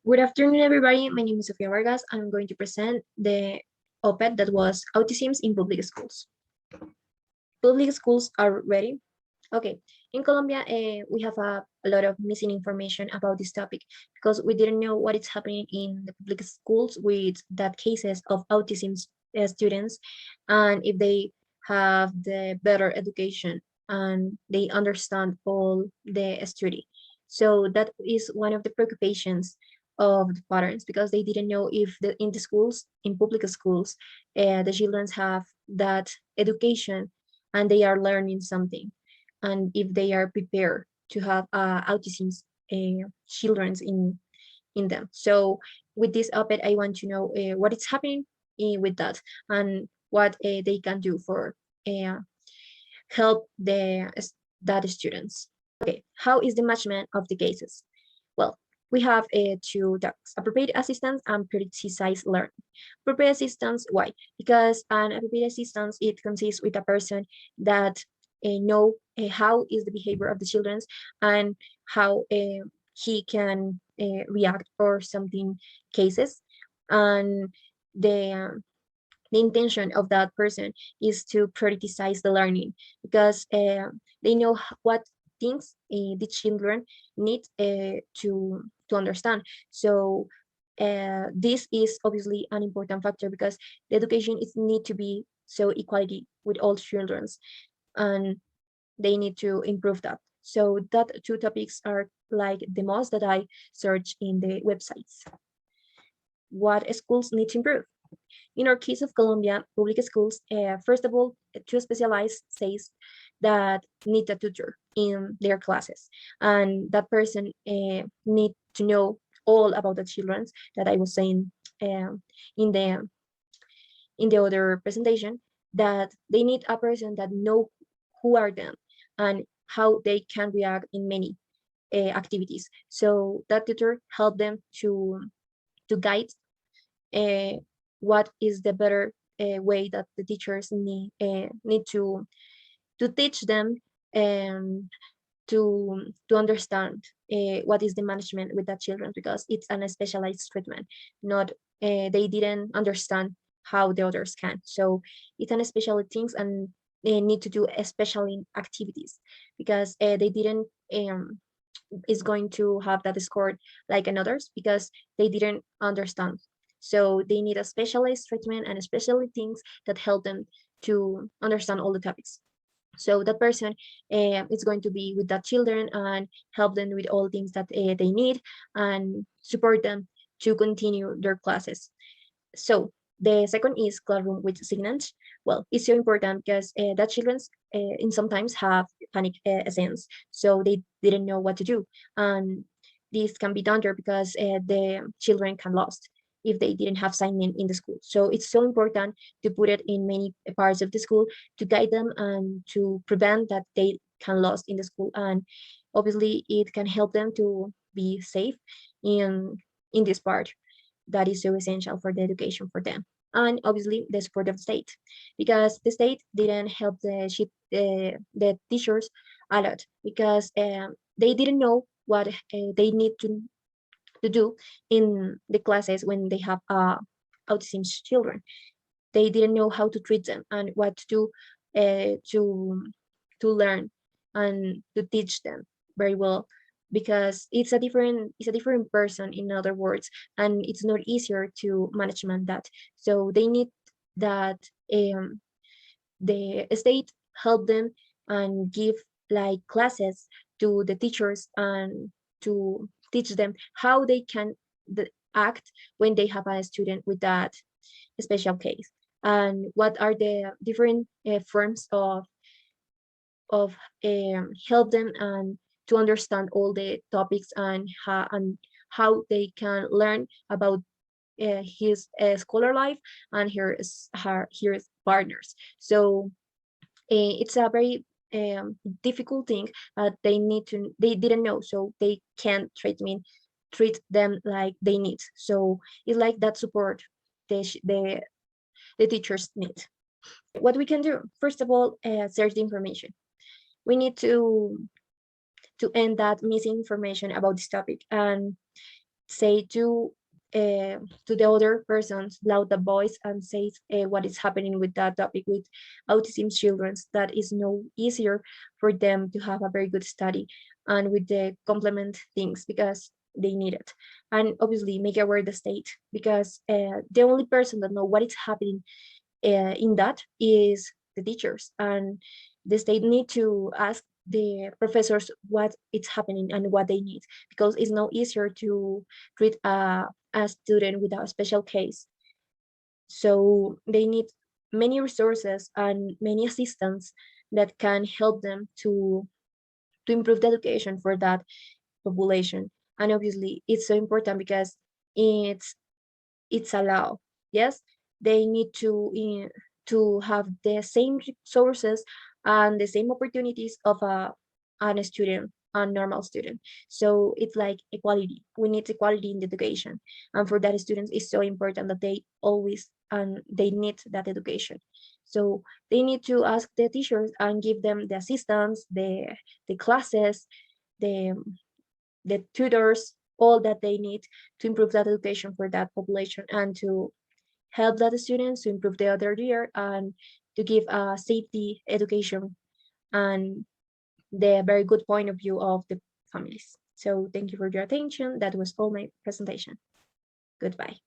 Good afternoon, everybody. My name is Sofía Vargas, and I'm going to present the op-ed that was Autism in Public Schools. Public schools are ready. Okay, in Colombia, we have a lot of missing information about this topic because we didn't know what is happening in the public schools with that cases of autism students, and if they have the better education and they understand all the study. So that is one of the preoccupations of the parents because they didn't know if in the schools, in public schools, the children have that education and they are learning something, and if they are prepared to have autism children in them. So with this op-ed, I want to know what is happening with that and what they can do for help that students. Okay, how is the management of the cases? Well, we have two topics, appropriate assistance and prioritized learning. Appropriate assistance, why? Because an appropriate assistance, it consists with a person that know how is the behavior of the children and how he can react for something cases. And the intention of that person is to prioritize the learning because they know what things the children need to understand. So this is obviously an important factor because the education is need to be so equality with all children, and they need to improve that. So that two topics are like the most that I search in the websites. What schools need to improve? In our case of Colombia, public schools, first of all, two specialized says that need a tutor in their classes, and that person need to know all about the children that I was saying in the other presentation, that they need a person that know who are them and how they can react in many activities. So that tutor help them to guide what is the better way that the teachers need to teach them and to understand what is the management with the children, because it's an specialized treatment, not they didn't understand how the others can. So it's an special things, and they need to do especially activities because they didn't is going to have that score like another's because they didn't understand. So they need a specialized treatment and especially things that help them to understand all the topics. So that person is going to be with that children and help them with all things that they need and support them to continue their classes. So the second is classroom with signage. Well, it's so important because that children in sometimes have panic essence, so they didn't know what to do, and this can be done there because the children can lost if they didn't have sign in the school. So it's so important to put it in many parts of the school to guide them and to prevent that they can lost in the school, and obviously it can help them to be safe in this part that is so essential for the education for them. And obviously the support of the state, because the state didn't help the teachers a lot because they didn't know what they need to do in the classes when they have autism children. They didn't know how to treat them and what to do to learn and to teach them very well, because it's a different person, in other words, and it's not easier to management that. So they need that the state help them and give like classes to the teachers and to teach them how they can act when they have a student with that special case, and what are the different forms of help them and to understand all the topics and how they can learn about his scholar life and his partners. So it's a very difficult thing, but they didn't know, so they can't treat them like they need. So it's like that support the teachers need. What we can do, first of all, search the information. We need to end that missing information about this topic, and say to the other persons loud the voice and say what is happening with that topic with autism children, that is no easier for them to have a very good study and with the complement things because they need it. And obviously make aware the state because the only person that know what is happening in that is the teachers, and the state need to ask the professors what is happening and what they need, because it's no easier to treat a student with a special case. So they need many resources and many assistants that can help them to improve the education for that population. And obviously it's so important because it's it's allowed. Yes, they need to have the same resources and the same opportunities of a student, a normal student. So it's like equality. We need equality in the education, and for that, students is so important that they always and they need that education. So they need to ask the teachers and give them the assistance, the classes, the the tutors, all that they need to improve that education for that population and to help that students to improve the other year and to give a safety education and the very good point of view of the families. So thank you for your attention. That was all my presentation. Goodbye.